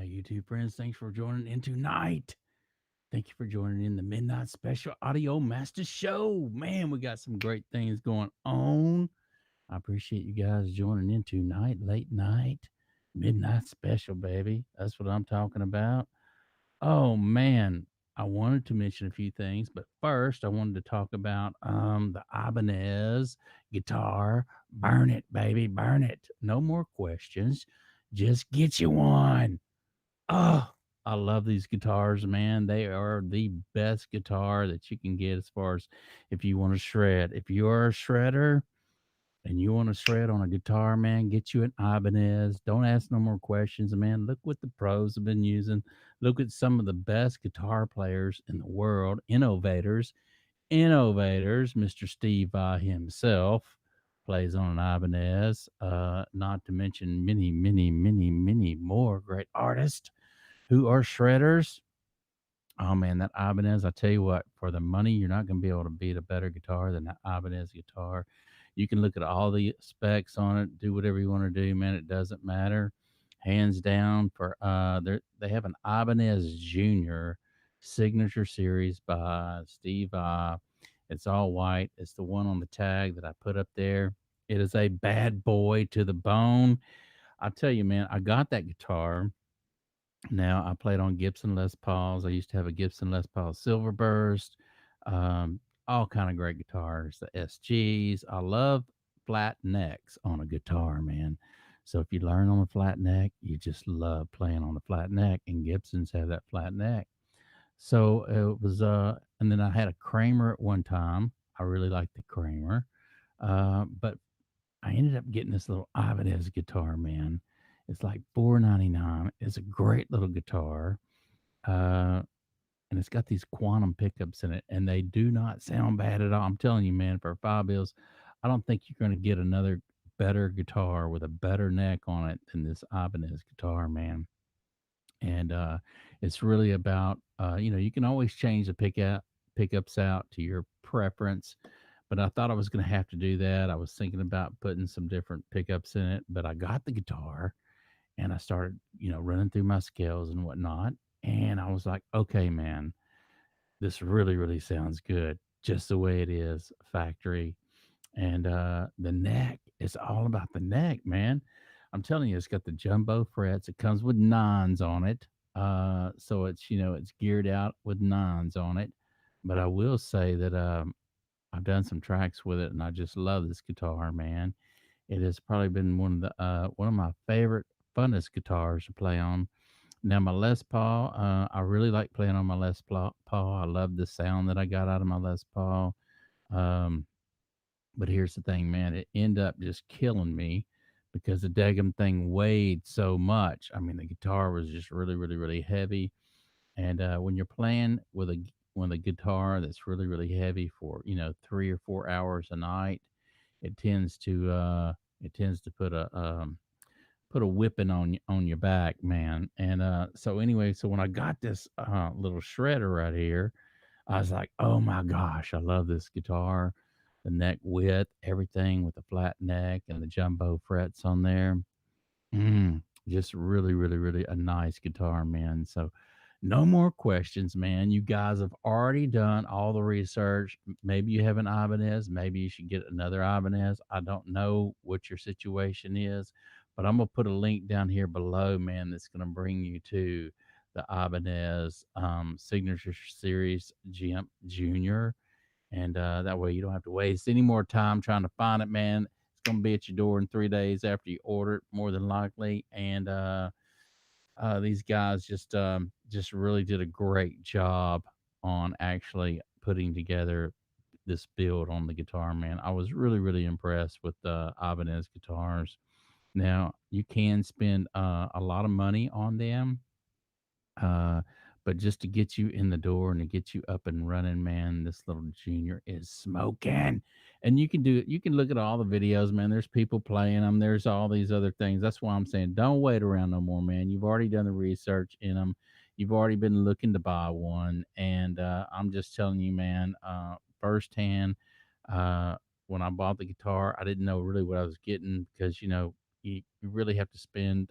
YouTube friends. Thanks for joining in tonight. Thank you for joining in the Midnight Special Audio Master Show. Man, we got some great things going on. I appreciate you guys joining in tonight, late night, Midnight Special, baby. That's what I'm talking about. Oh, man. I wanted to mention a few things, but first I wanted to talk about the Ibanez guitar. Burn it, baby, burn it. No more questions. Just get you one. Oh, I love these guitars, man. They are the best guitar that you can get as far as if you want to shred. If you are a shredder and you want to shred on a guitar, man, get you an Ibanez. Don't ask no more questions, man. Look what the pros have been using. Look at some of the best guitar players in the world, innovators. Mr. Steve Vai himself plays on an Ibanez, not to mention many, many, many, many more great artists who are shredders. Oh man, that Ibanez, I tell you what, for the money, you're not going to be able to beat a better guitar than that Ibanez guitar. You can look at all the specs on it, do whatever you want to do, man. It doesn't matter. Hands down for they have an Ibanez Junior signature series by Steve I. It's all white. It's the one on the tag that I put up there. It is a bad boy to the bone. I tell you, man, I got that guitar. Now I played on Gibson Les Pauls. I used to have a Gibson Les Paul Silverburst, all kind of great guitars, the SGs. I love flat necks on a guitar, man. So if you learn on a flat neck, you just love playing on a flat neck, and Gibsons have that flat neck. So it was, and then I had a Kramer at one time. I really liked the Kramer, but I ended up getting this little Ibanez guitar, man. It's like 4.99. It's a great little guitar, uh, and it's got these quantum pickups in it, and they do not sound bad at all. I'm telling you, man, for $5, I don't think you're going to get another better guitar with a better neck on it than this Ibanez guitar, man. And it's really about, you can always change the pickups out to your preference, but I thought I was going to have to do that. I was thinking about putting some different pickups in it, but I got the guitar and I started, running through my scales and whatnot. And I was like, okay, man, this really, really sounds good, just the way it is, factory. And the neck, it's all about the neck, man. I'm telling you, it's got the jumbo frets. It comes with nines on it. So it's geared out with nines on it. But I will say that I've done some tracks with it, and I just love this guitar, man. It has probably been one of my favorite, funnest guitars to play on. Now my Les Paul, I really like playing on my Paul. I love the sound that I got out of my Les Paul. Um, but here's the thing, man, it ended up just killing me because the daggum thing weighed so much. I mean, the guitar was just really, really, really heavy. And when you're playing with a guitar that's really, really heavy for 3 or 4 hours a night, it tends to put a whipping on your back, man. And so anyway, so when I got this little shredder right here, I was like, oh my gosh, I love this guitar. The neck width, everything with the flat neck and the jumbo frets on there. Just really, really, really a nice guitar, man. So, no more questions, man. You guys have already done all the research. Maybe you have an Ibanez. Maybe you should get another Ibanez. I don't know what your situation is, but I'm gonna put a link down here below, man. That's gonna bring you to the Ibanez Signature Series Gem Junior, and that way you don't have to waste any more time trying to find it, man. It's gonna be at your door in 3 days after you order it, more than likely. And these guys just really did a great job on actually putting together this build on the guitar, man. I was really, really impressed with the Ibanez guitars. Now you can spend a lot of money on them, uh, but just to get you in the door and to get you up and running, man, this little junior is smoking. And you can look at all the videos, man. There's people playing them. There's all these other things. That's why I'm saying don't wait around no more, man. You've already done the research in them. You've already been looking to buy one. And I'm just telling you, man, firsthand, uh, when I bought the guitar, I didn't know really what I was getting because, you really have to spend.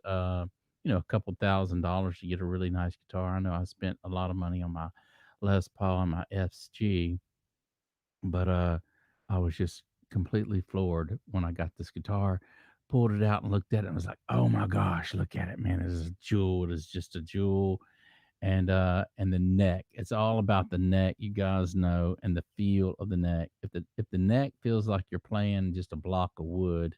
a couple $1,000s to get a really nice guitar. I know I spent a lot of money on my Les Paul and my FG, but I was just completely floored when I got this guitar, pulled it out and looked at it and was like, "Oh my gosh, look at it, man. It is a jewel. It is just a jewel." And the neck, it's all about the neck, you guys know, and the feel of the neck. If the neck feels like you're playing just a block of wood,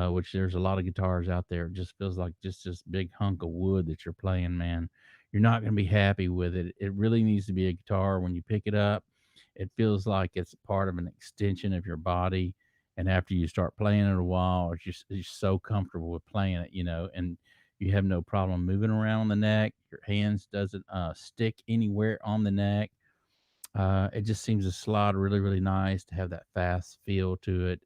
which there's a lot of guitars out there, it just feels like just this big hunk of wood that you're playing, man, you're not going to be happy with it. It really needs to be a guitar. When you pick it up, it feels like it's part of an extension of your body, and after you start playing it a while, it's just so comfortable with playing it, and you have no problem moving around on the neck. Your hands doesn't stick anywhere on the neck. It just seems to slide really, really nice to have that fast feel to it.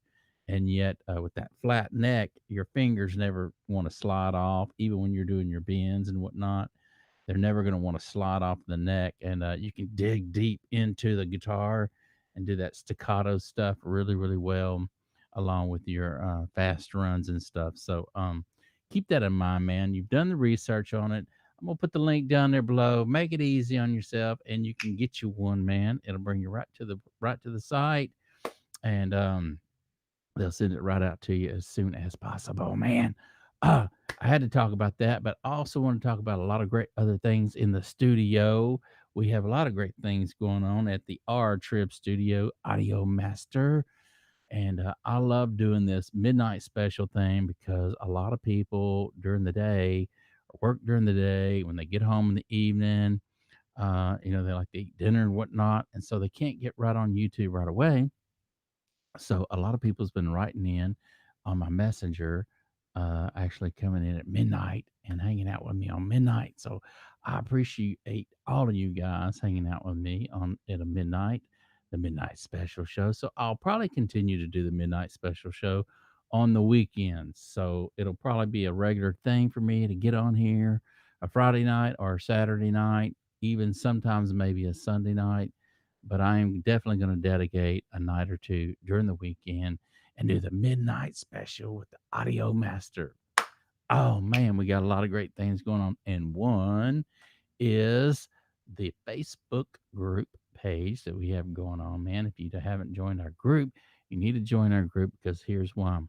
And yet, with that flat neck, your fingers never want to slide off, even when you're doing your bends and whatnot. They're never going to want to slide off the neck. And you can dig deep into the guitar and do that staccato stuff really, really well, along with your fast runs and stuff. So keep that in mind, man. You've done the research on it. I'm gonna put the link down there below. Make it easy on yourself, and you can get you one, man. It'll bring you right to the site, and they'll send it right out to you as soon as possible, man. Uh, I had to talk about that, but I also want to talk about a lot of great other things in the studio. We have a lot of great things going on at the R Trip Studio Audio Master. And I love doing this midnight special thing because a lot of people during the day or work during the day, when they get home in the evening, they like to eat dinner and whatnot. And so they can't get right on YouTube right away. So a lot of people's been writing in on my messenger, actually coming in at midnight and hanging out with me on midnight. So I appreciate all of you guys hanging out with me on at a midnight, the midnight special show. So I'll probably continue to do the midnight special show on the weekends. So it'll probably be a regular thing for me to get on here a Friday night or a Saturday night, even sometimes maybe a Sunday night, but I am definitely going to dedicate a night or two during the weekend and do the midnight special with the audio master. Oh man, we got a lot of great things going on. And one is the Facebook group page that we have going on, man. If you haven't joined our group, you need to join our group because here's why.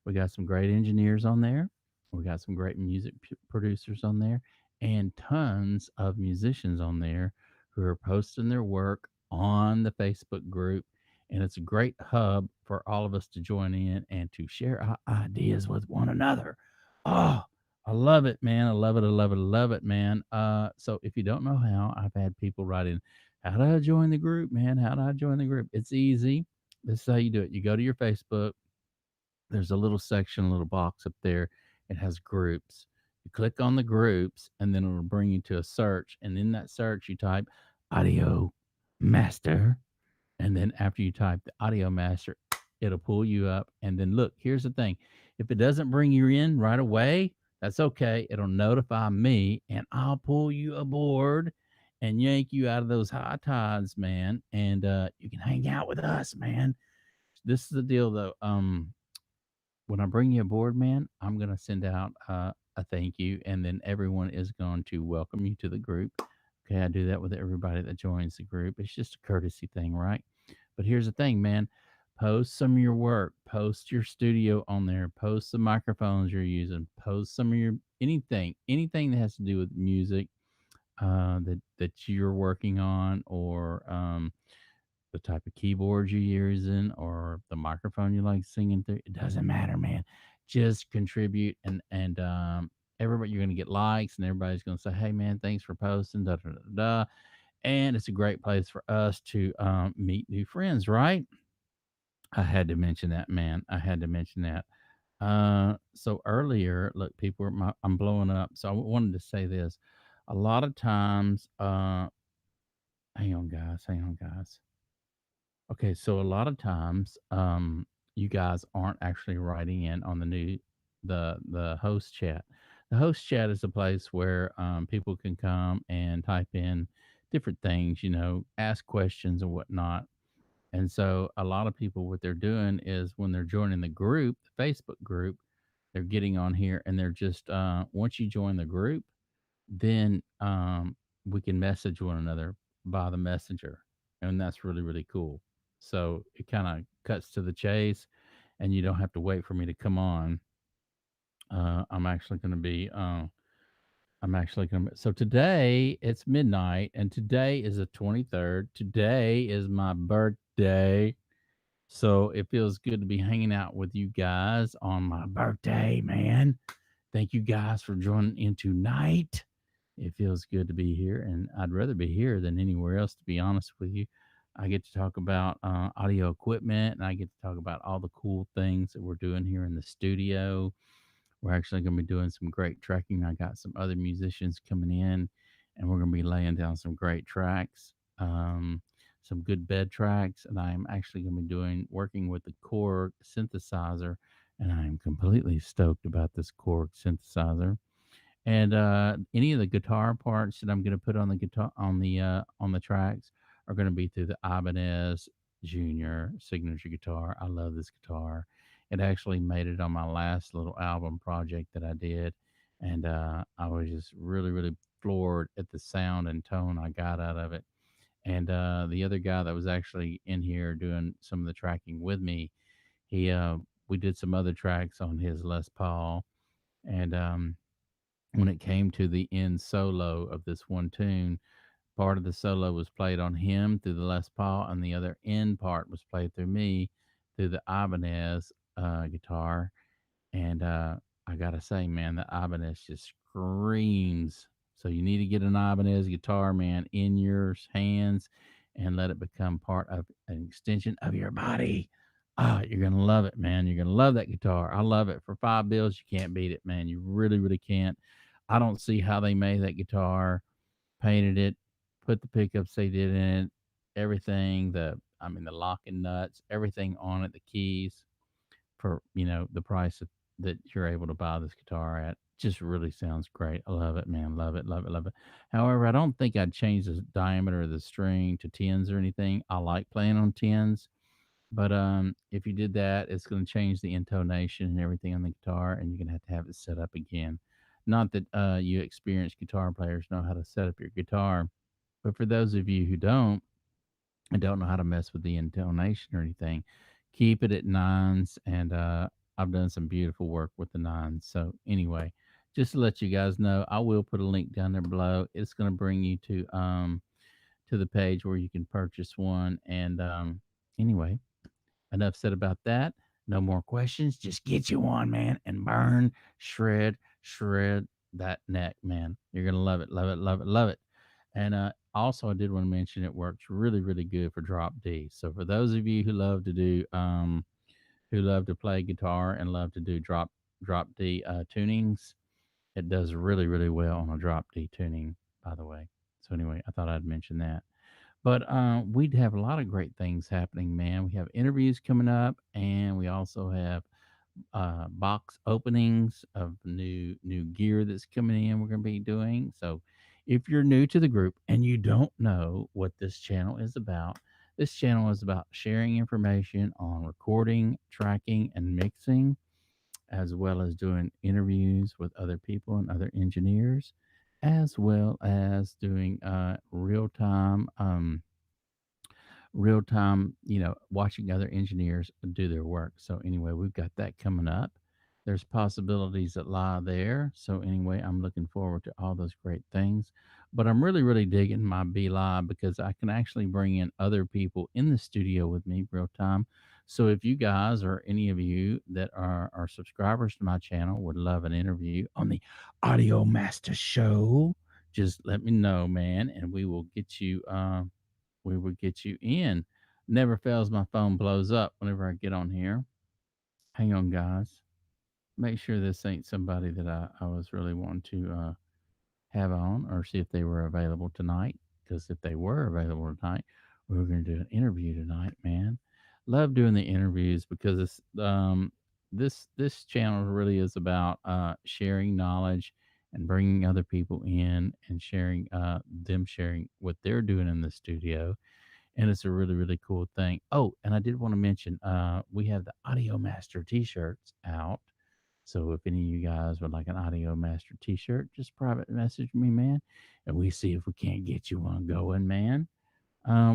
We got some great engineers on there. We got some great music producers on there and tons of musicians on there who are posting their work on the Facebook group. And it's a great hub for all of us to join in and to share our ideas with one another. Oh, I love it, man. I love it. I love it. I love it, man. So if you don't know how, I've had people write in, how do I join the group, man? How do I join the group? It's easy. This is how you do it. You go to your Facebook. There's a little section, a little box up there. It has groups. You click on the groups, and then it'll bring you to a search. And in that search, you type audio master, and then after you type the audio master, it'll pull you up. And then look, here's the thing. If it doesn't bring you in right away, that's okay. It'll notify me and I'll pull you aboard and yank you out of those high tides, man. And you can hang out with us, man. This is the deal though. When I bring you aboard, man, I'm gonna send out a thank you, and then everyone is going to welcome you to the group. Okay, I do that with everybody that joins the group. It's just a courtesy thing, right? But here's the thing, man. Post some of your work. Post your studio on there. Post the microphones you're using. Post some of your anything that has to do with music that you're working on, or the type of keyboard you're using, or the microphone you like singing through. It doesn't matter, man. Just contribute, and everybody, you're gonna get likes, and everybody's gonna say, "Hey, man, thanks for posting." Da da da da. And it's a great place for us to meet new friends, right? I had to mention that, man. I had to mention that. So earlier, look, I'm blowing up. So I wanted to say this. A lot of times, hang on, guys. Okay, so a lot of times, you guys aren't actually writing in on the host chat. The host chat is a place where people can come and type in different things, ask questions and whatnot. And so a lot of people, what they're doing is when they're joining the group, the Facebook group, they're getting on here and they're just once you join the group, then we can message one another by the messenger, and that's really really cool. So it kind of cuts to the chase, and you don't have to wait for me to come on. I'm actually going to be. I'm actually going to. So today it's midnight, and today is the 23rd. Today is my birthday. So it feels good to be hanging out with you guys on my birthday, man. Thank you guys for joining in tonight. It feels good to be here, and I'd rather be here than anywhere else, to be honest with you. I get to talk about audio equipment, and I get to talk about all the cool things that we're doing here in the studio. We're actually going to be doing some great tracking. I got some other musicians coming in, and we're going to be laying down some great tracks, some good bed tracks. And I'm actually going to be working with the Korg synthesizer, and I am completely stoked about this Korg synthesizer. And any of the guitar parts that I'm going to put on the guitar on the tracks are going to be through the Ibanez Junior signature guitar. I love this guitar. It actually made it on my last little album project that I did, and I was just really really floored at the sound and tone I got out of it. And the other guy that was actually in here doing some of the tracking with me, he we did some other tracks on his Les Paul, and when it came to the end solo of this one tune, part of the solo was played on him through the Les Paul, and the other end part was played through me through the Ibanez guitar. And I gotta say, man, the Ibanez just screams. So you need to get an Ibanez guitar, man, in your hands and let it become part of an extension of your body. Ah, you're gonna love it, man. You're gonna love that guitar. I love it. For $5, you can't beat it, man. You really, really can't. I don't see how they made that guitar, painted it, put the pickups they did in it, everything, the locking nuts, everything on it, the keys, for the price that you're able to buy this guitar at. Just really sounds great. I love it, man. Love it, love it, love it. However, I don't think I'd change the diameter of the string to tens or anything. I like playing on tens, but if you did that, it's going to change the intonation and everything on the guitar, and you're going to have it set up again. Not that you experienced guitar players know how to set up your guitar, but for those of you who don't, I don't know how to mess with the intonation or anything. Keep it at nines, and I've done some beautiful work with the nines. So anyway, just to let you guys know, I will put a link down there below. It's going to bring you to the page where you can purchase one. And anyway, enough said about that. No more questions. Just get you one, man, and burn, shred that neck, man. You're gonna love it, love it, love it, love it. And also, I did want to mention it works really, really good for drop D. So for those of you who love to do, who love to play guitar and love to do drop D tunings, it does really, really well on a drop D tuning. By the way, so anyway, I thought I'd mention that. But we'd have a lot of great things happening, man. We have interviews coming up, and we also have box openings of new gear that's coming in. We're going to be doing so. If you're new to the group and you don't know what this channel is about, this channel is about sharing information on recording, tracking, and mixing, as well as doing interviews with other people and other engineers, as well as doing real time, watching other engineers do their work. So anyway, we've got that coming up. There's possibilities that lie there. So anyway, I'm looking forward to all those great things. But I'm really, really digging my Be Live because I can actually bring in other people in the studio with me real time. So if you guys or any of you that are subscribers to my channel would love an interview on the Audio Master Show, just let me know, man, and we will get you in. Never fails, my phone blows up whenever I get on here. Hang on, guys. Make sure this ain't somebody that I was really wanting to have on, or see if they were available tonight. Because if they were available tonight, we were going to do an interview tonight, man. Love doing the interviews because this channel really is about sharing knowledge and bringing other people in and sharing them sharing what they're doing in the studio, and it's a really really cool thing. Oh, and I did want to mention we have the Audio Master t-shirts out. So if any of you guys would like an Audio Master T-shirt, just private message me, man, and we see if we can't get you one going, man.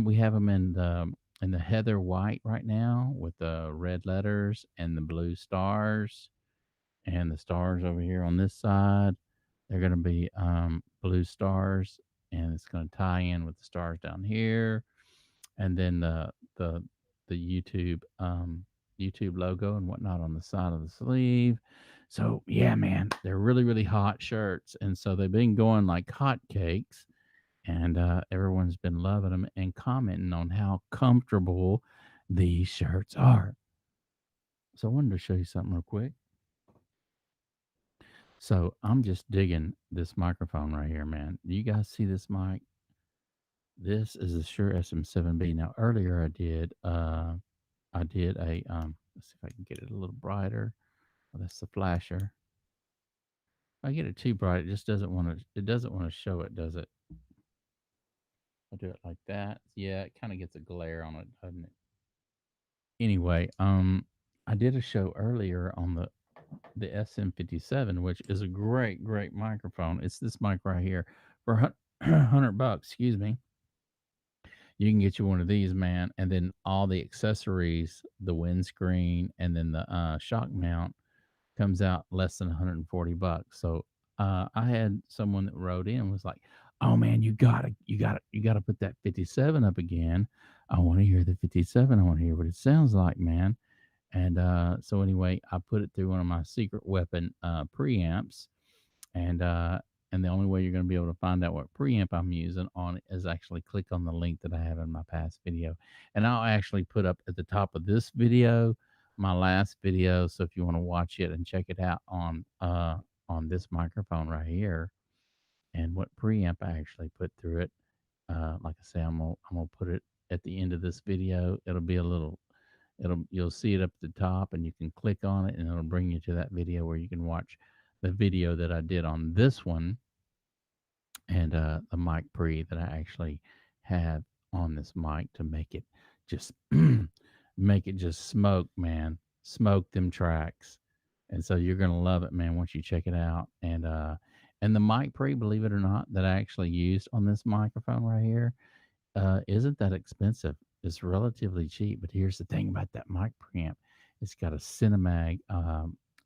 We have them in the heather white right now with the red letters and the blue stars, and the stars over here on this side. They're going to be blue stars, and it's going to tie in with the stars down here, and then the YouTube logo and whatnot on the side of the sleeve. So yeah, man, they're really really hot shirts, and so they've been going like hotcakes, and everyone's been loving them and commenting on how comfortable these shirts are. So I wanted to show you something real quick. So I'm just digging this microphone right here, man. Do you guys see this mic? This is the Shure SM7B. Now earlier I did a let's see if I can get it a little brighter. Oh, that's the flasher. If I get it too bright, it doesn't want to show it, does it? I'll do it like that. Yeah, it kind of gets a glare on it, doesn't it? Anyway, I did a show earlier on the SM57, which is a great, great microphone. It's this mic right here for $100. Excuse me. You can get you one of these, man, and then all the accessories, the windscreen, and then the shock mount comes out less than $140. So I had someone that wrote in and was like, "Oh man, you gotta put that 57 up again. I want to hear the 57. I want to hear what it sounds like, man." And so anyway, I put it through one of my secret weapon preamps, and uh, and the only way you're going to be able to find out what preamp I'm using on it is actually click on the link that I have in my past video, and I'll actually put up at the top of this video my last video. So if you want to watch it and check it out on this microphone right here, and what preamp I actually put through it, like I say, I'm gonna put it at the end of this video. It'll be a little you'll see it up at the top, and you can click on it and it'll bring you to that video where you can watch the video that I did on this one, and the mic pre that I actually have on this mic to make it just make it just smoke, man. Smoke them tracks. And so you're gonna love it, man, once you check it out. And the mic pre, believe it or not, that I actually used on this microphone right here isn't that expensive. It's relatively cheap, but here's the thing about that mic preamp. It's got a Cinemag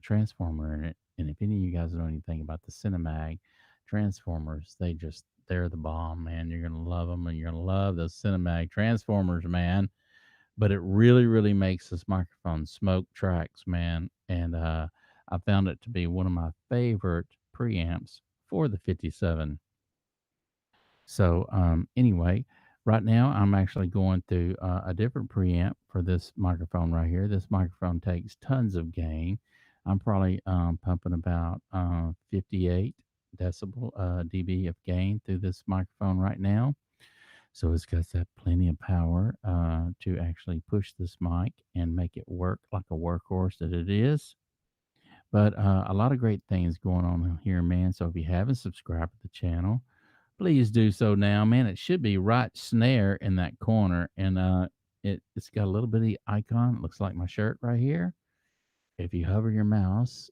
transformer in it. And if any of you guys know anything about the Cinemag transformers, they're the bomb, man. You're going to love them, and you're going to love those Cinemag transformers, man. But it really, really makes this microphone smoke tracks, man. And I found it to be one of my favorite preamps for the 57. So anyway, right now I'm actually going through a different preamp for this microphone right here. This microphone takes tons of gain. I'm probably pumping about 58 decibel dB of gain through this microphone right now. So it's got that plenty of power to actually push this mic and make it work like a workhorse that it is. But a lot of great things going on here, man. So if you haven't subscribed to the channel, please do so now, man. It should be right snare in that corner, and it's got a little bitty icon. It looks like my shirt right here. If you hover your mouse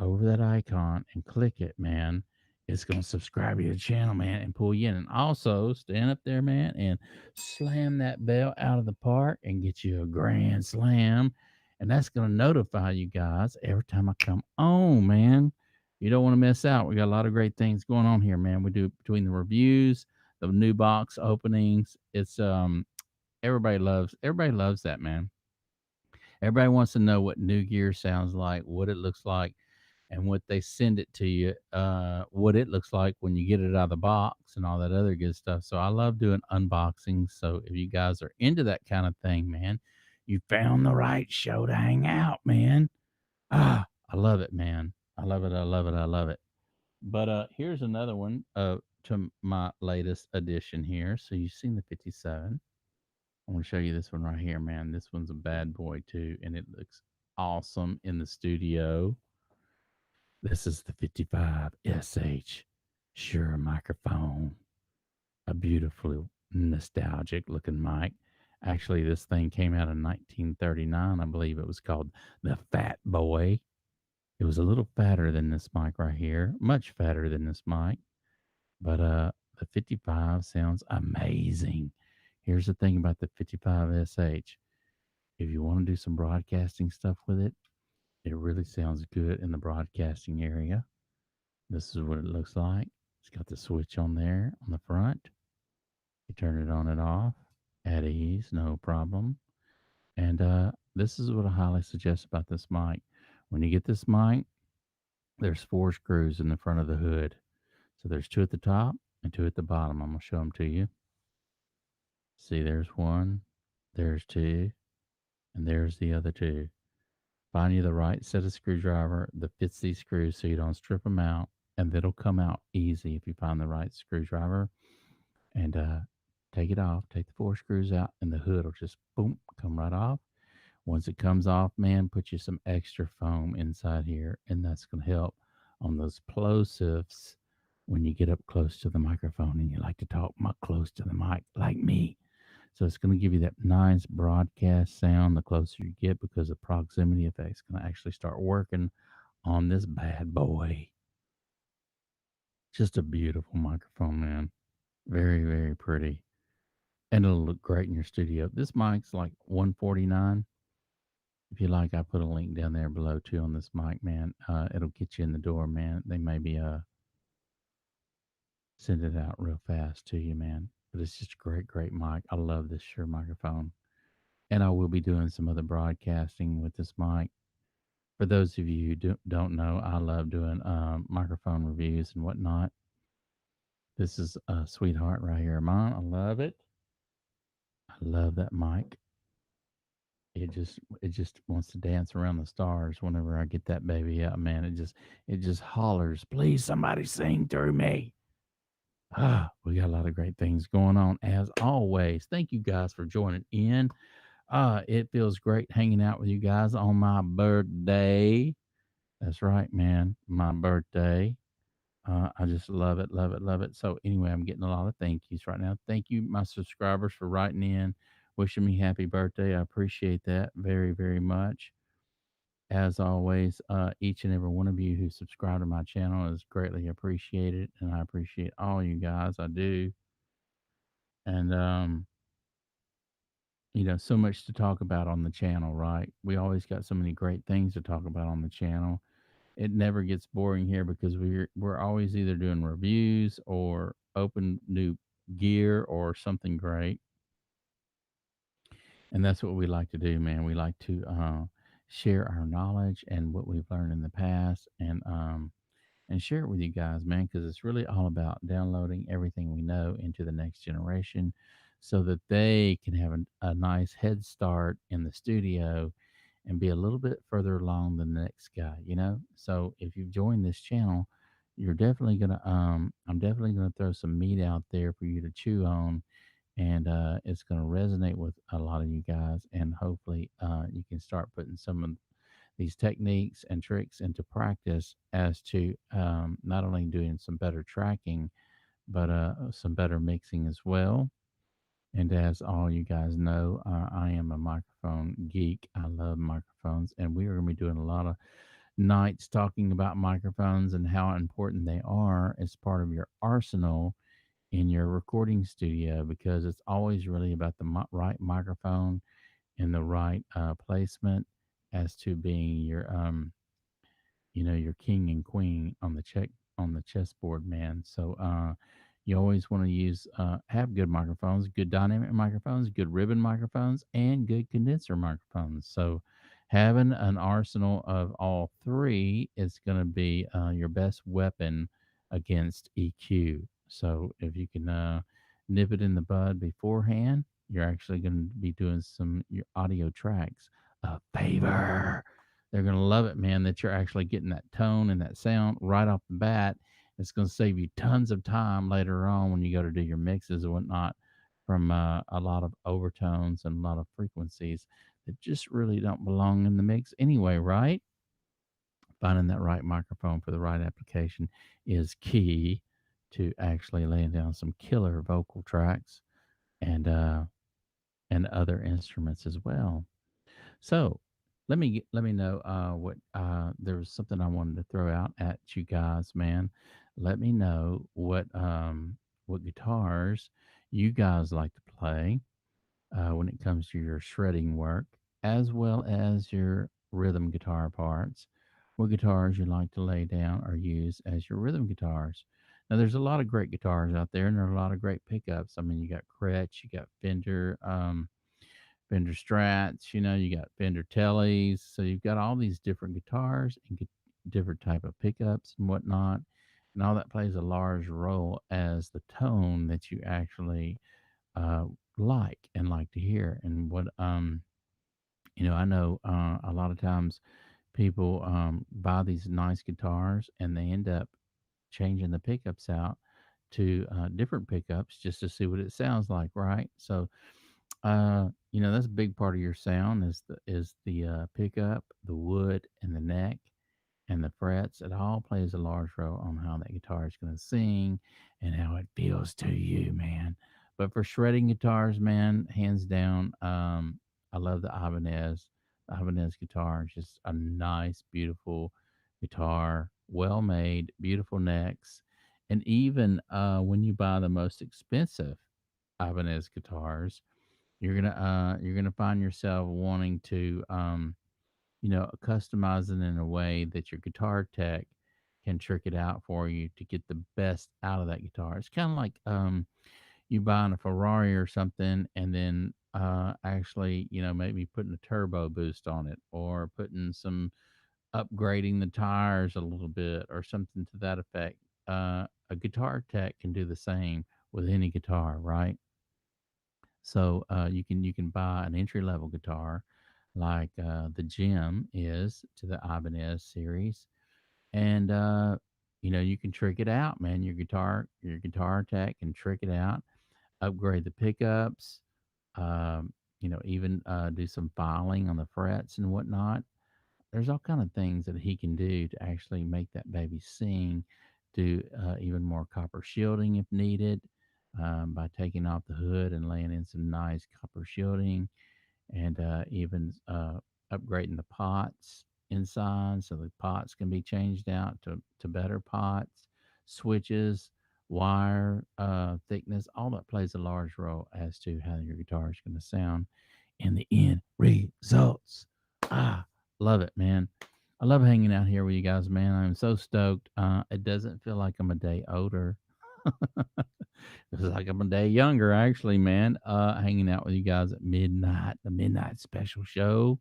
over that icon and click it, man, it's gonna subscribe you to the channel, man, and pull you in. And also stand up there, man, and slam that bell out of the park and get you a grand slam. And that's gonna notify you guys every time I come on, man. You don't want to miss out. We got a lot of great things going on here, man. We do between the reviews, the new box openings. It's everybody loves that, man. Everybody wants to know what new gear sounds like, what it looks like, and what they send it to you, what it looks like when you get it out of the box and all that other good stuff. So I love doing unboxings. So if you guys are into that kind of thing, man, you found the right show to hang out, man. I love it, man. I love it. I love it. I love it. But here's another one to my latest edition here. So you've seen the 57. I want to show you this one right here, man. This one's a bad boy too, and it looks awesome in the studio. This is the 55 SH Shure microphone, a beautiful nostalgic looking mic. Actually, this thing came out in 1939. I believe it was called the Fat Boy. It was a little fatter than this mic right here, much fatter than this mic, but the 55 sounds amazing. Here's the thing about the 55SH. If you want to do some broadcasting stuff with it, it really sounds good in the broadcasting area. This is what it looks like. It's got the switch on there on the front. You turn it on and off at ease, no problem. And this is what I highly suggest about this mic. When you get this mic, there's four screws in the front of the hood. So there's two at the top and two at the bottom. I'm going to show them to you. See, there's one, there's two, and there's the other two. Find you the right set of screwdriver that fits these screws so you don't strip them out, and it'll come out easy if you find the right screwdriver. And take it off, take the four screws out, and the hood will just boom, come right off. Once it comes off, man, put you some extra foam inside here, and that's going to help on those plosives when you get up close to the microphone and you like to talk close to the mic like me. So it's going to give you that nice broadcast sound the closer you get because the proximity effect is going to actually start working on this bad boy. Just a beautiful microphone, man. Very, very pretty. And it'll look great in your studio. This mic's like 149. If you like, I put a link down there below too on this mic, man. It'll get you in the door, man. They maybe send it out real fast to you, man. But it's just a great, great mic. I love this Shure microphone. And I will be doing some other broadcasting with this mic. For those of you who don't know, I love doing microphone reviews and whatnot. This is a sweetheart right here, mine. I love it. I love that mic. It just wants to dance around the stars whenever I get that baby out, man. It just hollers, please somebody sing through me. We got a lot of great things going on as always. Thank you guys for joining in. It feels great hanging out with you guys on my birthday. That's right, man. My birthday. I just love it, love it, love it. So anyway, I'm getting a lot of thank yous right now. Thank you, my subscribers, for writing in, wishing me happy birthday. I appreciate that very, very much. As always, each and every one of you who subscribe to my channel is greatly appreciated, and I appreciate all you guys. I do, and so much to talk about on the channel, right? We always got so many great things to talk about on the channel. It never gets boring here because we're always either doing reviews or open new gear or something great. And that's what we like to do, man. We like to share our knowledge and what we've learned in the past, and share it with you guys, man, because it's really all about downloading everything we know into the next generation so that they can have a nice head start in the studio and be a little bit further along than the next guy. So if you've joined this channel, you're definitely gonna I'm definitely gonna throw some meat out there for you to chew on, and it's gonna resonate with a lot of you guys, and hopefully you can start putting some of these techniques and tricks into practice as to not only doing some better tracking, but some better mixing as well. And as all you guys know, I am a microphone geek. I love microphones, and we are going to be doing a lot of nights talking about microphones and how important they are as part of your arsenal in your recording studio, because it's always really about the right microphone and the right placement as to being your king and queen on the chessboard, man. So you always want to have good microphones, good dynamic microphones, good ribbon microphones, and good condenser microphones. So having an arsenal of all three is going to be your best weapon against EQ. So if you can nip it in the bud beforehand, you're actually going to be doing your audio tracks a favor. They're going to love it, man, that you're actually getting that tone and that sound right off the bat. It's going to save you tons of time later on when you go to do your mixes and whatnot from a lot of overtones and a lot of frequencies that just really don't belong in the mix anyway, right? Finding that right microphone for the right application is key to actually laying down some killer vocal tracks and other instruments as well. So let me know what there was something I wanted to throw out at you guys, man. Let me know what guitars you guys like to play when it comes to your shredding work, as well as your rhythm guitar parts. What guitars you like to lay down or use as your rhythm guitars. Now, there's a lot of great guitars out there, and there are a lot of great pickups. I mean, you got Gretsch, you got Fender. Fender Strats, you got Fender Tellys. So you've got all these different guitars and different type of pickups and whatnot. And all that plays a large role as the tone that you actually uh, like to hear. And I know a lot of times people buy these nice guitars and they end up changing the pickups out to different pickups just to see what it sounds like, right? So that's a big part of your sound is the pickup, the wood, and the neck, and the frets. It all plays a large role on how that guitar is going to sing and how it feels to you, man. But for shredding guitars, man, hands down, I love the Ibanez. The Ibanez guitar is just a nice, beautiful guitar, well made, beautiful necks, and even when you buy the most expensive Ibanez guitars you're gonna find yourself wanting to customize it in a way that your guitar tech can trick it out for you to get the best out of that guitar. It's kind of like you buying a Ferrari or something and then actually maybe putting a turbo boost on it or putting some upgrading the tires a little bit or something to that effect. A guitar tech can do the same with any guitar, right? So you can buy an entry level guitar, like the Gem is to the Ibanez series, and you can trick it out, man. Your guitar tech can trick it out, upgrade the pickups, even do some filing on the frets and whatnot. There's all kind of things that he can do to actually make that baby sing. Do even more copper shielding if needed by taking off the hood and laying in some nice copper shielding and even upgrading the pots inside so the pots can be changed out to better pots, switches, wire thickness. All that plays a large role as to how your guitar is going to sound in the end results. Ah, love it, man. I love hanging out here with you guys, man. I'm so stoked. It doesn't feel like I'm a day older. It's like I'm a day younger, actually, man. Hanging out with you guys at midnight, the midnight special show.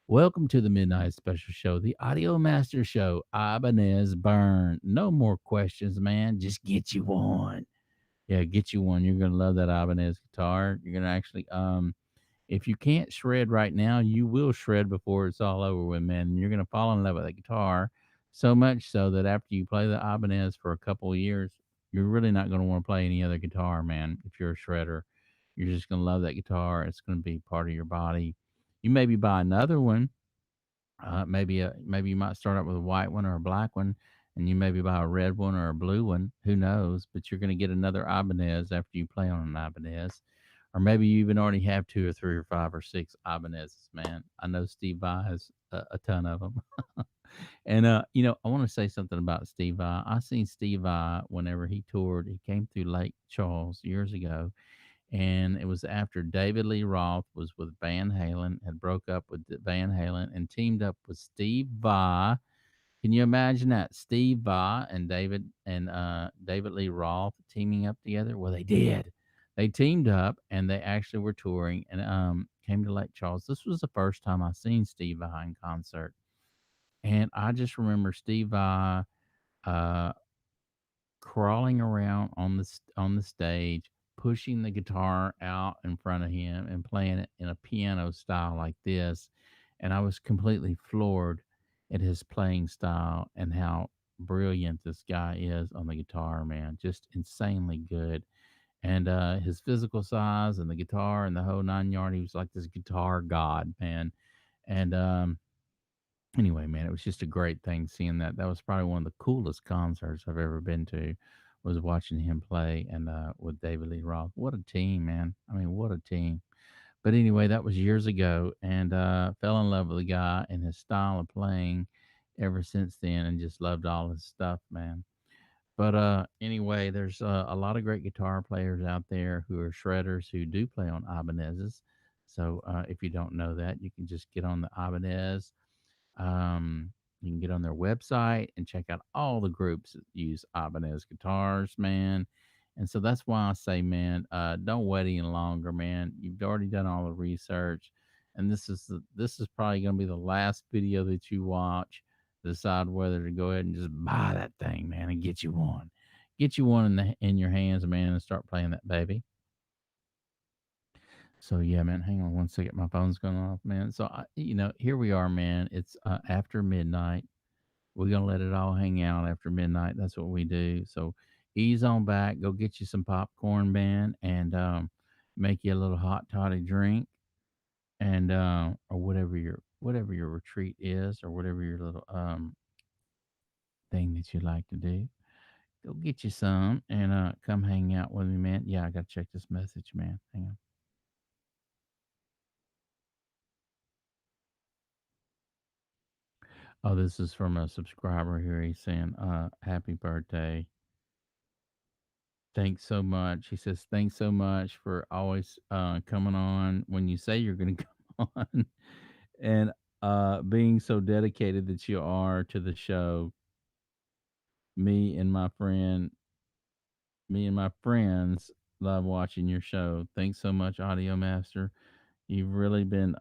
Welcome to the midnight special show, the Audio Master Show. Ibanez Burn. No more questions, man. Just get you one. Yeah, get you one. You're gonna love that Ibanez guitar. You're gonna actually if you can't shred right now, you will shred before it's all over with, man. And you're gonna fall in love with the guitar so much so that after you play the Ibanez for a couple of years, you're really not gonna want to play any other guitar, man. If you're a shredder, you're just gonna love that guitar. It's gonna be part of your body. You maybe buy another one. Maybe you might start out with a white one or a black one, and you maybe buy a red one or a blue one. Who knows? But you're gonna get another Ibanez after you play on an Ibanez. Or maybe you even already have two or three or five or six Ibanez's, man. I know Steve Vai has a ton of them. And, I want to say something about Steve Vai. I seen Steve Vai whenever he toured. He came through Lake Charles years ago. And it was after David Lee Roth was with Van Halen, had broke up with Van Halen and teamed up with Steve Vai. Can you imagine that? Steve Vai and David Lee Roth teaming up together? Well, they did. They teamed up and they actually were touring and came to Lake Charles. This was the first time I seen Steve Vai in concert. And I just remember Steve Vai uh, crawling around on the stage, pushing the guitar out in front of him and playing it in a piano style like this. And I was completely floored at his playing style and how brilliant this guy is on the guitar, man. Just insanely good. And his physical size and the guitar and the whole 9 yard, he was like this guitar god, man. And anyway, man, it was just a great thing seeing that. That was probably one of the coolest concerts I've ever been to. Was watching him play and with David Lee Roth. What a team, man! I mean, what a team. But anyway, that was years ago, and fell in love with the guy and his style of playing ever since then, and just loved all his stuff, man. But anyway, there's a lot of great guitar players out there who are shredders who do play on Ibanez's. So if you don't know that, you can just get on the Ibanez. You can get on their website and check out all the groups that use Ibanez guitars, man. And so that's why I say, man, don't wait any longer, man. You've already done all the research, and this is probably going to be the last video that you watch. Decide whether to go ahead and just buy that thing, man, and get you one in your hands, man, and start playing that baby. So yeah, man, hang on one second. My phone's going off, man. So here we are, man. It's after midnight. We're gonna let it all hang out after midnight. That's what we do. So ease on back. Go get you some popcorn, man, and make you a little hot toddy drink, and or whatever your retreat is, or whatever your little thing that you like to do. Go get you some and come hang out with me, man. Yeah, I gotta check this message, man. Hang on. Oh, this is from a subscriber here. He's saying, happy birthday. Thanks so much. He says, thanks so much for always coming on when you say you're going to come on, and being so dedicated that you are to the show. Me and my friend, me and my friends love watching your show. Thanks so much, Audio Master. You've really been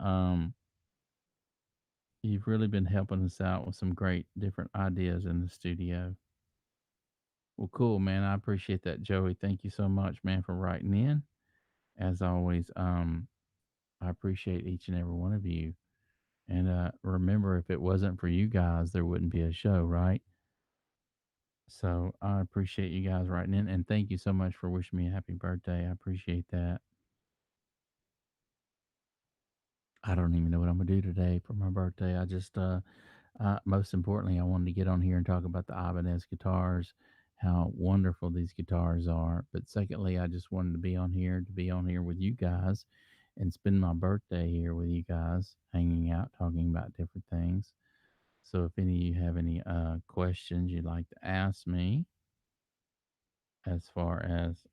you've really been helping us out with some great different ideas in the studio. Well, cool, man. I appreciate that, Joey. Thank you so much, man, for writing in. As always, I appreciate each and every one of you. And remember, if it wasn't for you guys, there wouldn't be a show, right? So I appreciate you guys writing in, and thank you so much for wishing me a happy birthday. I appreciate that. I don't even know what I'm gonna do today for my birthday. I just, most importantly, I wanted to get on here and talk about the Ibanez guitars, how wonderful these guitars are. But secondly, I just wanted to be on here with you guys, and spend my birthday here with you guys, hanging out, talking about different things. So if any of you have any questions you'd like to ask me, as far as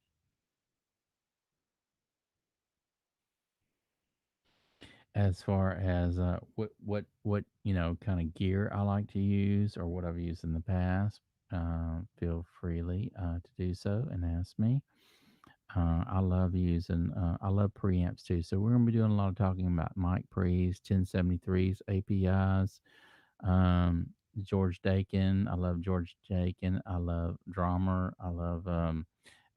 what kind of gear I like to use, or what I've used in the past, feel freely to do so and ask me. I love preamps too. So we're gonna be doing a lot of talking about mic pre's, 1073s, APIs, um, George Dakin. I love George Dakin. I love Drummer. I love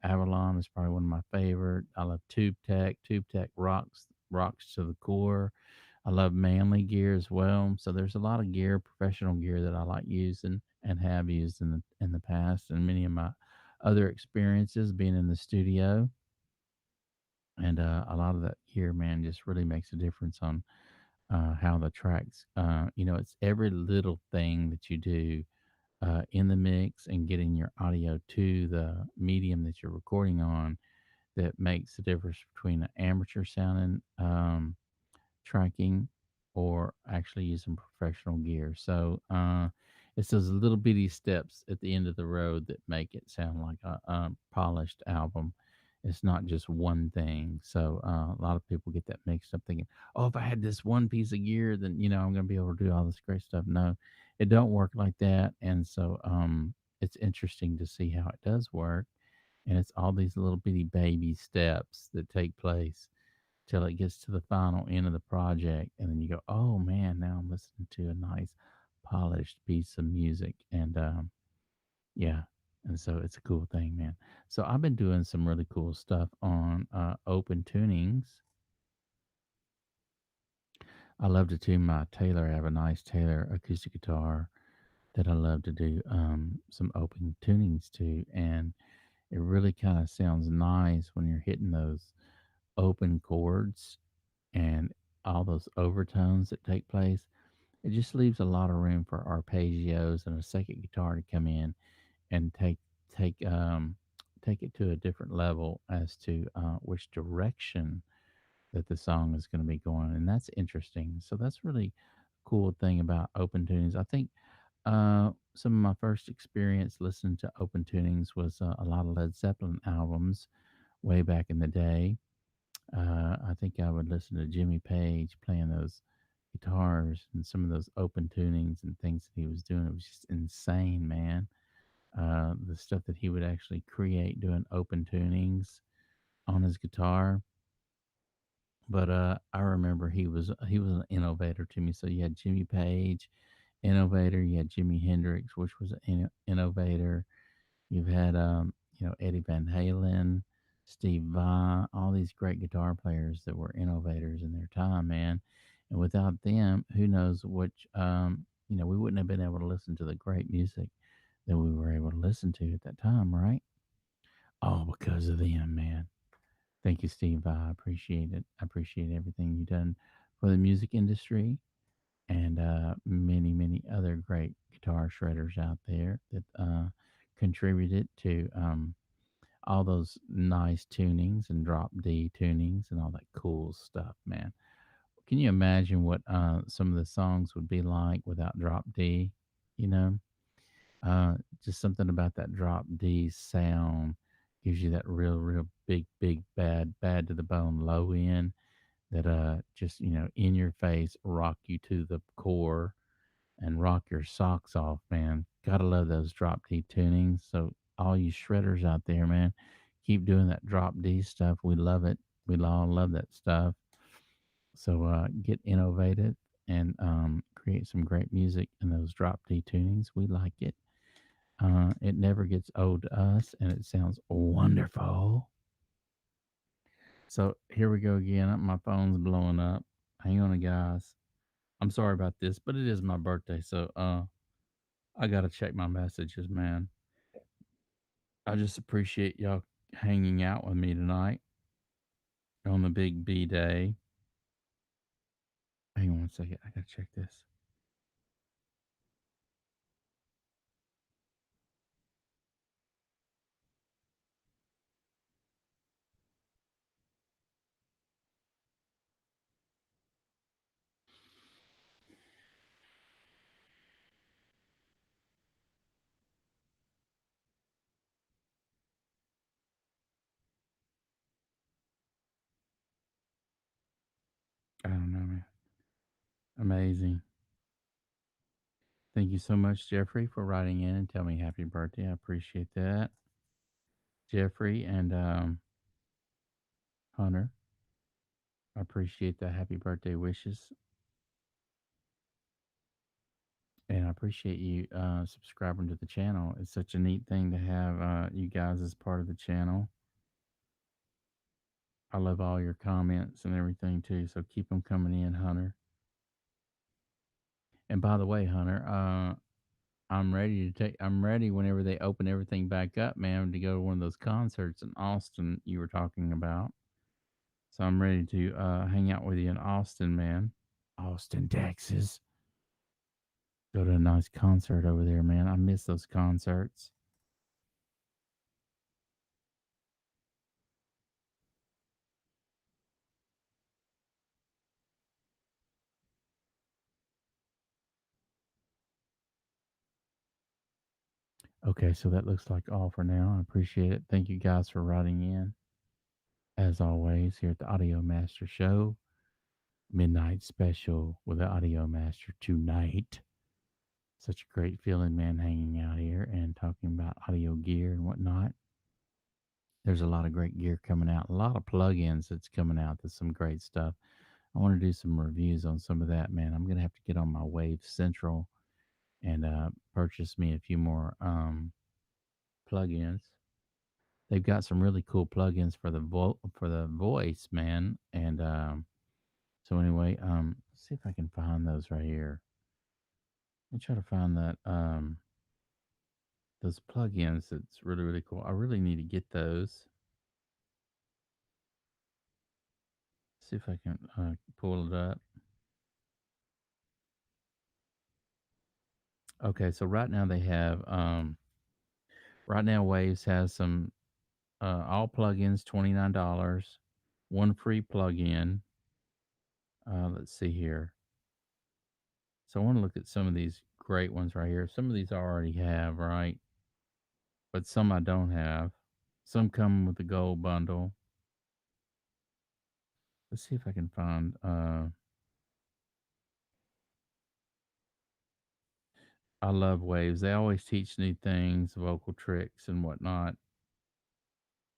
Avalon is probably one of my favorite. I love Tube Tech. Tube Tech rocks to the core. I love manly gear as well. So there's a lot of gear, professional gear that I like using and have used in the past, and many of my other experiences being in the studio. And a lot of that gear, man, just really makes a difference on how the tracks. It's every little thing that you do in the mix and getting your audio to the medium that you're recording on that makes the difference between an amateur sounding tracking or actually using professional gear. So it's those little bitty steps at the end of the road that make it sound like a polished album. It's not just one thing. So a lot of people get that mixed up, thinking, "Oh, if I had this one piece of gear, then I'm going to be able to do all this great stuff." No, it don't work like that. And so it's interesting to see how it does work, and it's all these little bitty baby steps that take place till it gets to the final end of the project, and then you go, "Oh man, now I'm listening to a nice polished piece of music." And yeah, and so it's a cool thing, man. So I've been doing some really cool stuff on open tunings. I love to tune my Taylor. I have a nice Taylor acoustic guitar that I love to do some open tunings to, and it really kind of sounds nice when you're hitting those open chords and all those overtones that take place. It just leaves a lot of room for arpeggios and a second guitar to come in and take take it to a different level as to which direction that the song is going to be going, and that's interesting. So that's really cool thing about open tunings. I think some of my first experience listening to open tunings was a lot of Led Zeppelin albums way back in the day. I think I would listen to Jimmy Page playing those guitars and some of those open tunings and things that he was doing. It was just insane, man. The stuff that he would actually create doing open tunings on his guitar. But I remember he was an innovator to me. So you had Jimmy Page, innovator. You had Jimi Hendrix, which was an innovator. You've had Eddie Van Halen, Steve Vai, all these great guitar players that were innovators in their time, man. And without them, who knows which we wouldn't have been able to listen to the great music that we were able to listen to at that time, right? All because of them, man. Thank you, Steve. I appreciate it. I appreciate everything you've done for the music industry and many, many other great guitar shredders out there that contributed to all those nice tunings and drop D tunings and all that cool stuff, man. Can you imagine what some of the songs would be like without drop D? You know, uh, just something about that drop D sound gives you that real big, big, bad to the bone low end that just in your face rock you to the core and rock your socks off, man. Gotta love those drop D tunings. So all you shredders out there, man, keep doing that drop D stuff. We love it. We all love that stuff. So get innovative and create some great music in those drop D tunings. We like it. It never gets old to us, and it sounds wonderful. So here we go again. My phone's blowing up. Hang on, guys. I'm sorry about this, but it is my birthday, so I gotta check my messages, man. I just appreciate y'all hanging out with me tonight on the big B day. Hang on one second. I gotta check this. I don't know, man. Amazing. Thank you so much, Jeffrey, for writing in and tell me happy birthday. I appreciate that. Jeffrey and Hunter, I appreciate the happy birthday wishes. And I appreciate you subscribing to the channel. It's such a neat thing to have you guys as part of the channel. I love all your comments and everything too. So keep them coming in, Hunter. And by the way, Hunter, I'm ready to take. I'm ready whenever they open everything back up, man, to go to one of those concerts in Austin you were talking about. So I'm ready to hang out with you in Austin, man. Austin, Texas. Go to a nice concert over there, man. I miss those concerts. Okay, so that looks like all for now. I appreciate it. Thank you guys for writing in. As always, here at the Audio Master Show, midnight special with the Audio Master tonight. Such a great feeling, man, hanging out here and talking about audio gear and whatnot. There's a lot of great gear coming out, a lot of plugins that's coming out. That's some great stuff. I want to do some reviews on some of that, man. I'm going to have to get on my Wave Central and purchase me a few more plugins. They've got some really cool plugins for the for the voice, man. And so anyway, let's see if I can find those right here. Let me try to find that those plugins. That's really cool. I really need to get those. See if I can pull it up. Okay, so right now they have right now Waves has some all plugins $29. one free plugin. Let's see here. So I want to look at some of these great ones right here. Some of these I already have, right? But some I don't have. Some come with the gold bundle. Let's see if I can find I love Waves. They always teach new things, vocal tricks and whatnot.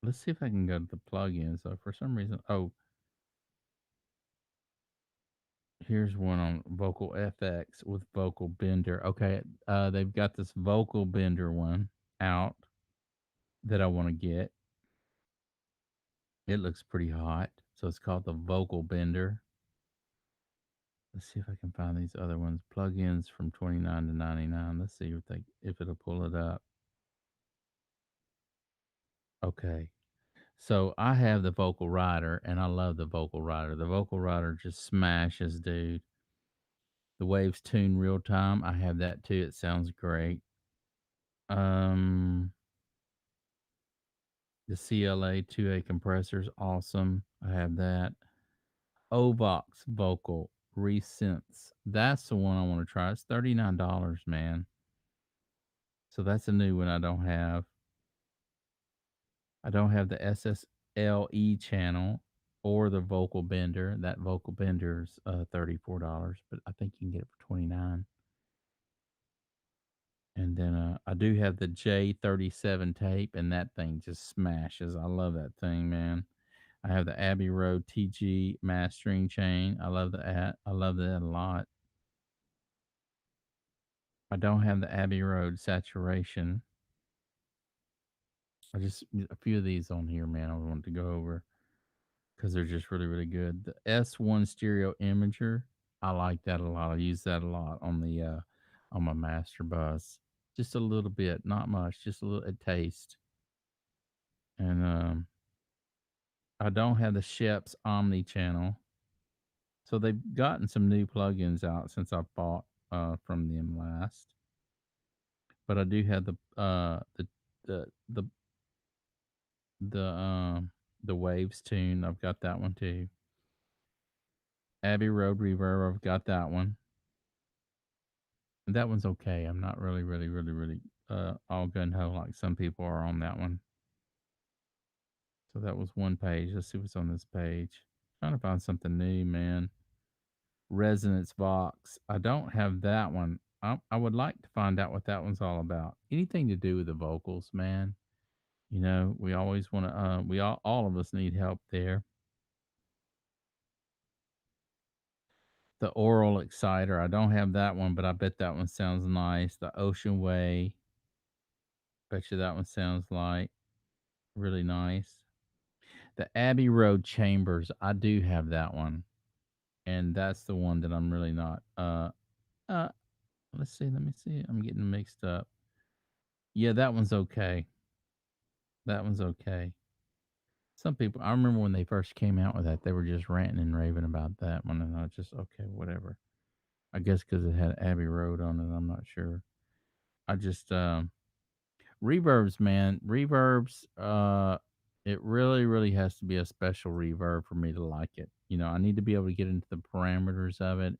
Let's see if I can go to the plugins. So for some reason, oh, here's one on Vocal FX with Vocal Bender. Okay, they've got this Vocal Bender one out that I want to get. It looks pretty hot. So it's called the Vocal Bender. Let's see if I can find these other ones. Plugins from 29 to 99. Let's see if it'll pull it up. Okay. So I have the Vocal Rider and I love the Vocal Rider. The Vocal Rider just smashes, dude. The Waves tune real time. I have that too. It sounds great. Um the CLA 2A compressor's awesome. I have that. Ovox Vocal Resynths. That's the one I want to try. It's $39, man. So that's a new one I don't have. I don't have the SSLE channel or the Vocal Bender. That Vocal Bender's $34, but I think you can get it for 29. And then I do have the J37 tape, and that thing just smashes. I love that thing, man. I have the Abbey Road TG mastering chain. I love that a lot. I don't have the Abbey Road saturation. I just a few of these on here, man. I wanted to go over because they're just really, really good. The S1 stereo imager, I like that a lot. I use that a lot on my master bus. Just a little bit, not much, just a little a taste. And I don't have the Shep's Omni channel. So they've gotten some new plugins out since I bought from them last. But I do have the the the the Waves tune. I've got that one too. Abbey Road Reverb, I've got that one. And that one's okay. I'm not really all gun ho like some people are on that one. So that was one page. Let's see what's on this page. Trying to find something new, man. Resonance Vox. I don't have that one. I would like to find out what that one's all about. Anything to do with the vocals, man. You know, we always want to. We all of us need help there. The Oral Exciter. I don't have that one, but I bet that one sounds nice. The Ocean Way. Bet you that one sounds like really nice. The Abbey Road Chambers. I do have that one, and that's the one that I'm really not. Uh. Let's see. Let me see. I'm getting mixed up. Yeah, that one's okay. That one's okay. Some people, I remember when they first came out with that, they were just ranting and raving about that one, and I was just okay, whatever. I guess because it had Abbey Road on it, I'm not sure. I just reverbs, man, reverbs. It really has to be a special reverb for me to like it. You know, I need to be able to get into the parameters of it,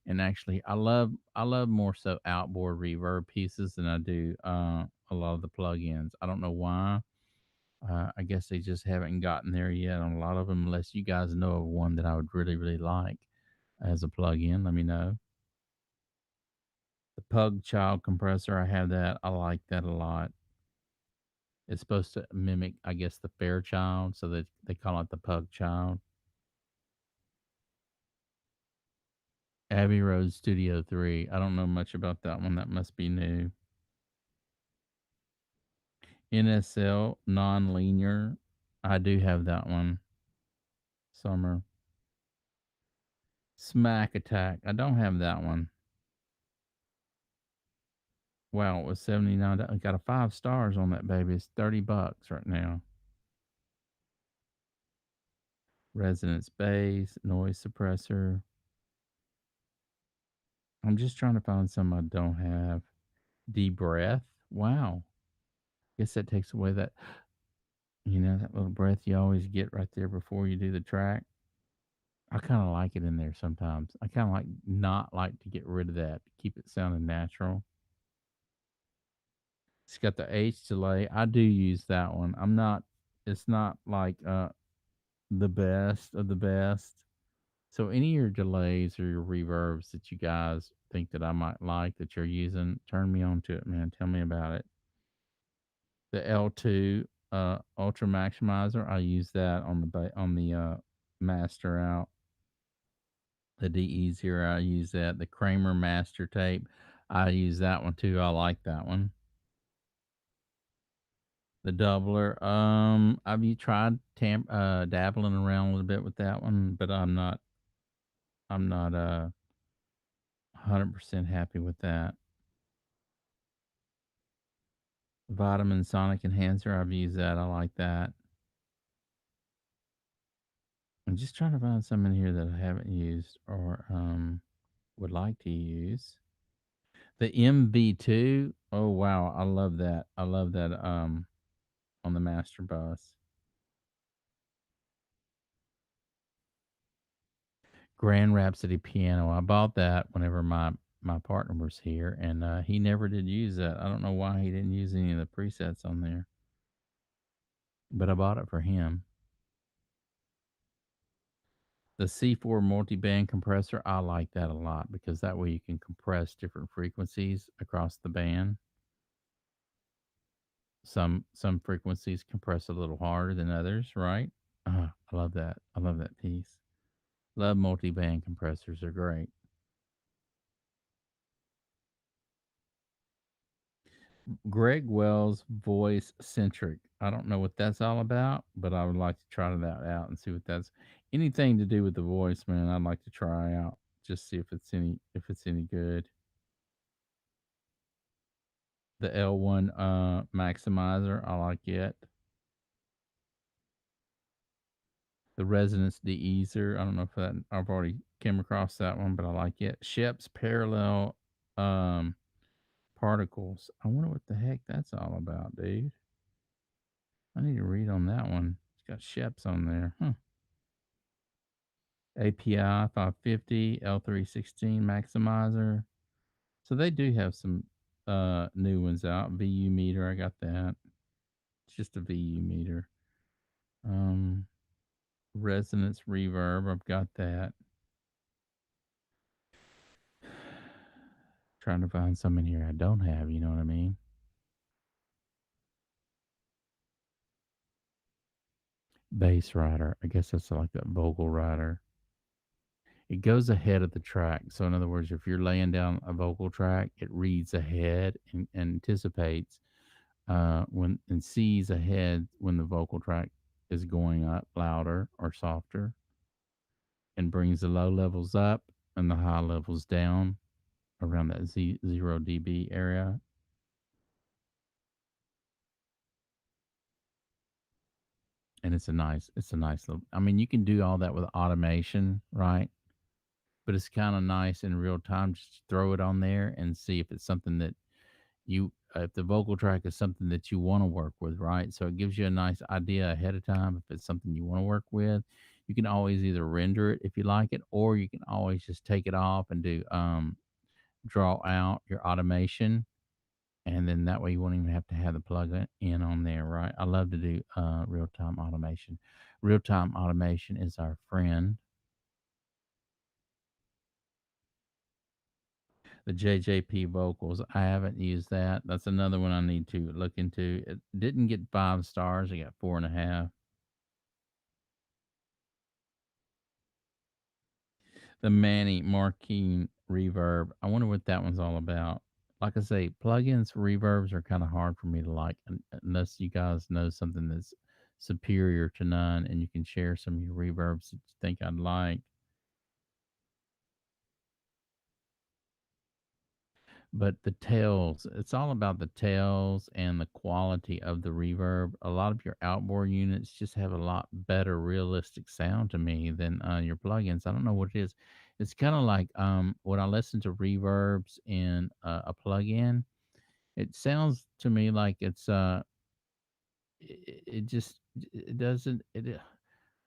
and actually, I love more so outboard reverb pieces than I do a lot of the plugins. I don't know why. I guess they just haven't gotten there yet on a lot of them, unless you guys know of one that I would really like as a plug-in. Let me know. The Pug Child compressor, I have that. I like that a lot. It's supposed to mimic, I guess, the Fairchild, so that they call it the Pug Child. Abbey Road Studio 3. I don't know much about that one. That must be new. NSL non-linear. I do have that one. Summer. Smack Attack. I don't have that one. Wow, it was 79. I got a 5 stars on that baby. It's $30 right now. Resonance bass, noise suppressor. I'm just trying to find some I don't have. Deep breath. Wow. Guess that takes away that. You know, that little breath you always get right there before you do the track. I kind of like it in there sometimes. I kind of like not like to get rid of that to keep it sounding natural. It's got the H delay. I do use that one. I'm not. It's not like the best of the best. So any of your delays or your reverbs that you guys think that I might like that you're using, turn me on to it, man. Tell me about it. The L2 Ultra Maximizer, I use that on the on the master out. The DE0, I use that. The Kramer master tape, I use that one too. I like that one. The doubler, have you tried dabbling around a little bit with that one, but I'm not 100% happy with that. Vitamin Sonic Enhancer, I've used that. I like that. I'm just trying to find some in here that I haven't used or would like to use. The MV2, oh wow, I love that. I love that on the master bus. Grand Rhapsody piano. I bought that whenever my partner was here, and he never did use that. I don't know why he didn't use any of the presets on there, but I bought it for him. The C4 multi-band compressor, I like that a lot because that way you can compress different frequencies across the band. Some frequencies compress a little harder than others, right? I love that. I love that piece. Love multi-band compressors. They're great. Greg Wells voice centric. I don't know what that's all about, but I would like to try that out and see what that's anything to do with the voice, man. I'd like to try out. Just see if it's any good. The L1 maximizer, I like it. The Resonance de-easer, I don't know if that I've already came across that one, but I like it. Shep's parallel um particles. I wonder what the heck that's all about, dude. I need to read on that one. It's got Shep's on there. Huh. API 550, L316 maximizer. So they do have some new ones out. VU meter, I got that. It's just a VU meter. Um Resonance reverb, I've got that. Trying to find some in here I don't have, you know what I mean? Bass rider. I guess that's like that vocal rider. It goes ahead of the track. So in other words, if you're laying down a vocal track, it reads ahead and anticipates when and sees ahead when the vocal track is going up louder or softer and brings the low levels up and the high levels down around that 0 dB area. And it's a nice little, I mean, you can do all that with automation, right? But it's kind of nice in real time. Just throw it on there and see if it's something that if the vocal track is something that you want to work with, right? So it gives you a nice idea ahead of time if it's something you want to work with. You can always either render it if you like it, or you can always just take it off and do draw out your automation, and then that way you won't even have to have the plug in on there, right? I love to do real time automation. Real time automation is our friend. The JJP vocals, I haven't used that. That's another one I need to look into. It didn't get 5 stars. I got 4.5. The Manny Marquine reverb. I wonder what that one's all about. Like I say, plugins reverbs are kind of hard for me to like unless you guys know something that's superior to none and you can share some of your reverbs that you think I'd like. But the tails, it's all about the tails and the quality of the reverb. A lot of your outboard units just have a lot better realistic sound to me than your plugins. I don't know what it is. It's kind of like when I listen to reverbs in a plugin, it sounds to me like it just it doesn't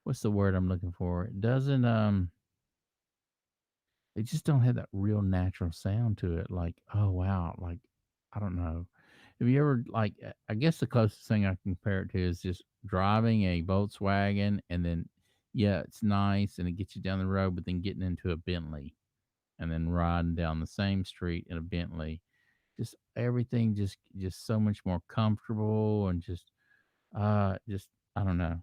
what's the word I'm looking for? It doesn't they just don't have that real natural sound to it. Like, oh wow, like I don't know. Have you ever like I guess the closest thing I can compare it to is just driving a Volkswagen and then yeah, it's nice and it gets you down the road, but then getting into a Bentley and then riding down the same street in a Bentley. Just everything just so much more comfortable and just I don't know.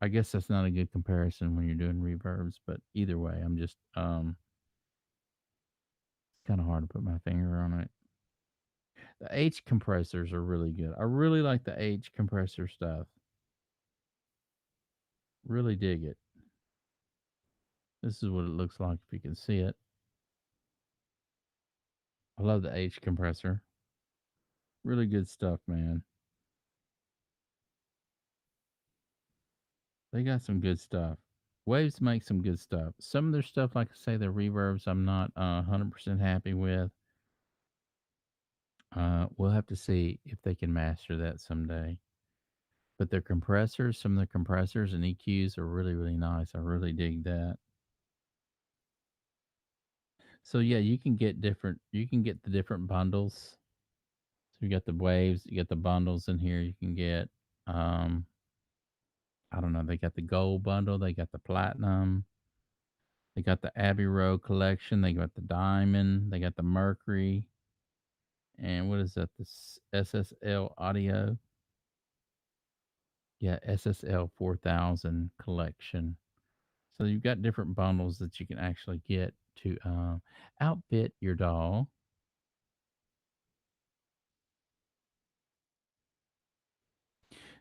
I guess that's not a good comparison when you're doing reverbs, but either way, I'm just it's kind of hard to put my finger on it. The H compressors are really good. I really like the H compressor stuff. Really dig it. This is what it looks like if you can see it. I love the H compressor. Really good stuff, man. They got some good stuff. Waves make some good stuff. Some of their stuff, like I say, their reverbs, I'm not 100% happy with. We'll have to see if they can master that someday. But their compressors, some of the compressors and EQs are really, really nice. I really dig that. So yeah, you can get the different bundles. So you got the waves, you got the bundles in here. You can get um I don't know, they got the gold bundle, they got the platinum, they got the Abbey Road collection, they got the diamond, they got the mercury, and what is that? This SSL audio. Yeah, SSL 4000 collection. So you've got different bundles that you can actually get to outfit your doll.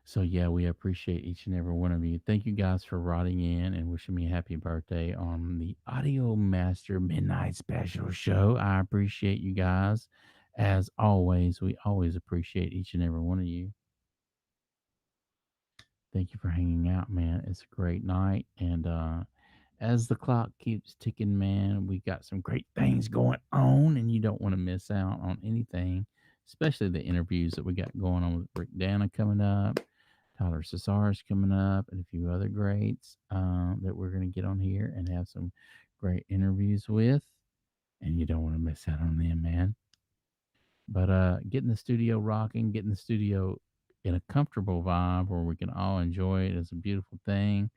So yeah, we appreciate each and every one of you. Thank you guys for writing in and wishing me a happy birthday on the Audio Master Midnight Special show. I appreciate you guys. As always, we always appreciate each and every one of you. Thank you for hanging out, man. It's a great night. And as the clock keeps ticking, man, we got some great things going on, and you don't want to miss out on anything, especially the interviews that we got going on with Rick Dana coming up. Tyler Cesar's coming up, and a few other greats that we're going to get on here and have some great interviews with. And you don't want to miss out on them, man. But getting the studio rocking, getting the studio in a comfortable vibe where we can all enjoy it is a beautiful thing.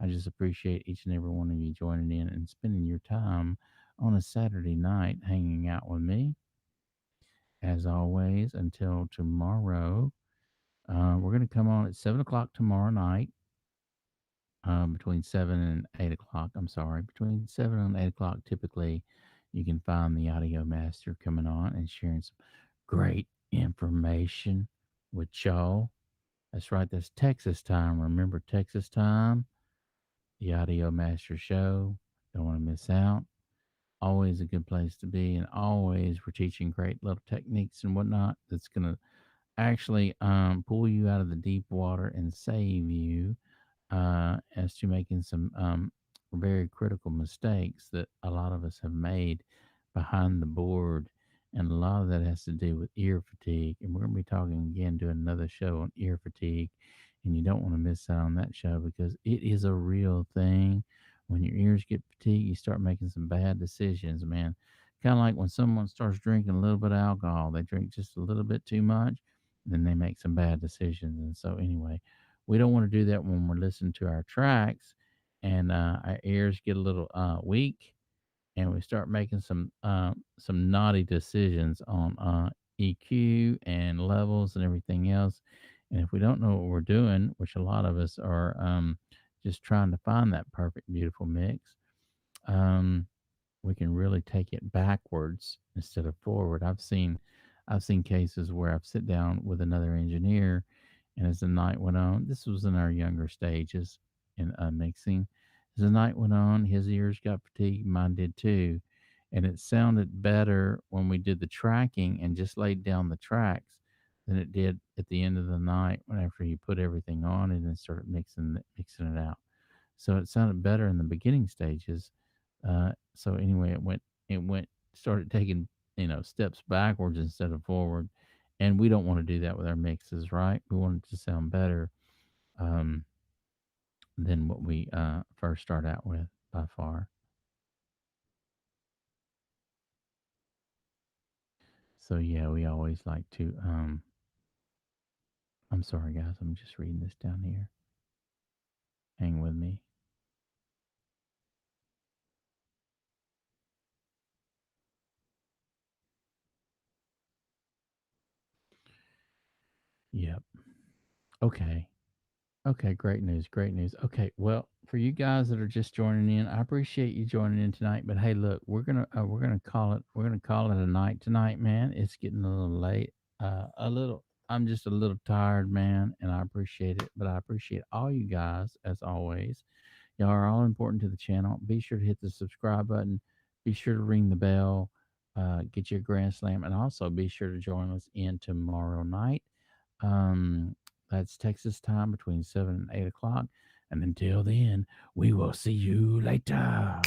I just appreciate each and every one of you joining in and spending your time on a Saturday night hanging out with me. As always, until tomorrow, we're going to come on at 7 o'clock tomorrow night. Between 7 and 8 o'clock. I'm sorry, between 7 and 8 o'clock, typically, you can find the audio master coming on and sharing some great information with y'all. That's right, that's Texas time. Remember Texas time, the audio master show. Don't want to miss out. Always a good place to be, and always we're teaching great little techniques and whatnot that's going to actually pull you out of the deep water and save you as to making some very critical mistakes that a lot of us have made behind the board. And a lot of that has to do with ear fatigue. And we're going to be talking again, doing another show on ear fatigue. And you don't want to miss out on that show because it is a real thing. When your ears get fatigued, you start making some bad decisions, man. Kind of like when someone starts drinking a little bit of alcohol, they drink just a little bit too much, then they make some bad decisions. And so, anyway, we don't want to do that when we're listening to our tracks and our ears get a little weak and we start making some naughty decisions on EQ and levels and everything else. And if we don't know what we're doing, which a lot of us are just trying to find that perfect, beautiful mix, um, we can really take it backwards instead of forward. I've seen cases where I've sit down with another engineer, and as the night went on, this was in our younger stages in mixing. As the night went on, his ears got fatigued, mine did too, and it sounded better when we did the tracking and just laid down the tracks than it did at the end of the night when after he put everything on and then started mixing it out. So it sounded better in the beginning stages. So anyway, started taking, steps backwards instead of forward. And we don't want to do that with our mixes, right? We want it to sound better. um, than what we first start out with by far. So yeah, we always like to. I'm sorry, guys. I'm just reading this down here. Hang with me. Yep. Okay. Okay, great news, great news. Okay, well, for you guys that are just joining in, I appreciate you joining in tonight. But hey, look, we're gonna call it a night tonight, man. It's getting a little late. A little. I'm just a little tired, man, and I appreciate it. But I appreciate all you guys as always. Y'all are all important to the channel. Be sure to hit the subscribe button. Be sure to ring the bell. Get you a grand slam, and also be sure to join us in tomorrow night. Um, that's Texas time between 7 and 8 o'clock. And until then, we will see you later.